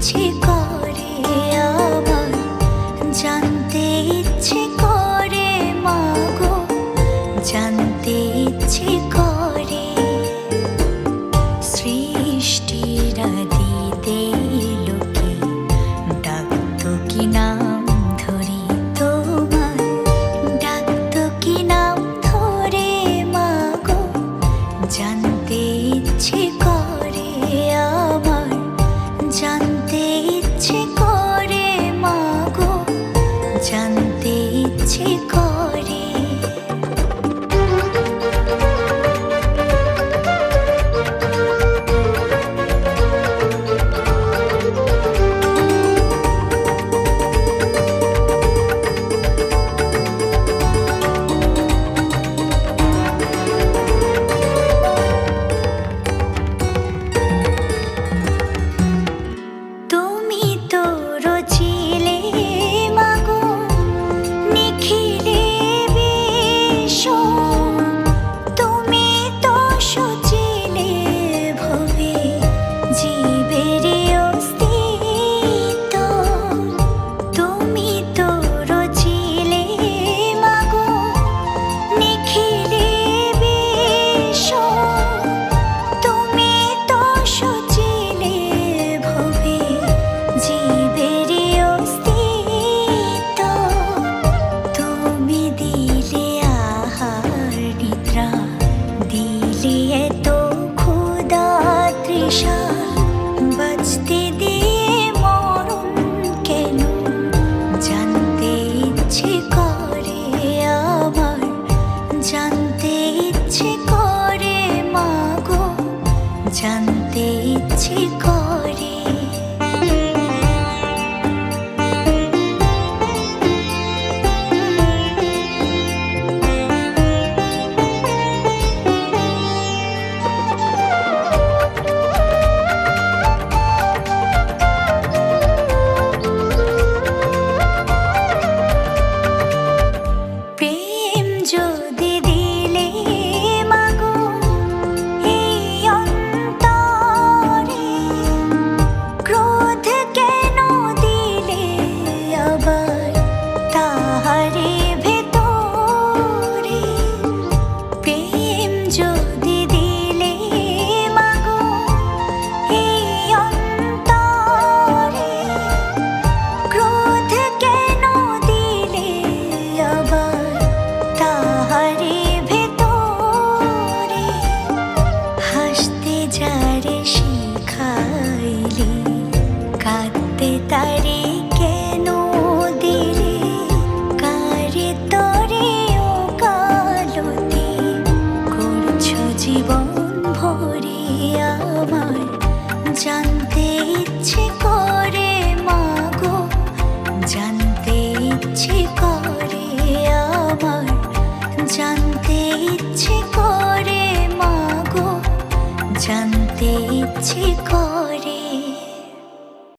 ইচ্ছে করে আমার, জানতে ইচ্ছে করে মাগো, জানতে ইচ্ছে করে। সৃষ্টির আদিতে লোকে ডাকতো কি নাম ধরে তোমার, ডাকতো কি নাম ধরে মাগো, জানতে ইচ্ছে করে আমার, জানতে ইচ্ছে করে মাগো, জানতে ইচ্ছে করে। তুমি তো রচিলে মাগো নিখিলে বিশ্ব, তুমি তো সচিলে ভবে জীবের অস্তিত্ব। তুমি তো রচিলে মাগো নিখিলে বিশ্ব, তুমি তো সচিলে ভবে জীবের অস্তিত্ব। তুমি দিলে আহার নিদ্রা, দিলে এত ক্ষুধা তৃষা, বাঁচতে দিয়ে মরণ কেন, জানতে ইচ্ছে করে আমার, জানতে ইচ্ছে করে মাগো, জানতে ইচ্ছে করে। প্রেম যদি দিলে মাগো এই অন্তরে, ক্রোধ কেন দিলে আবার তাহারে ভেতরে। প্রেম যদি দিলে মাগো এই অন্তরে, ক্রোধ কেন দিলে আবার তাহারে ভেতরে। হাসতে যারে শিখাইলে, কাঁদতে তারে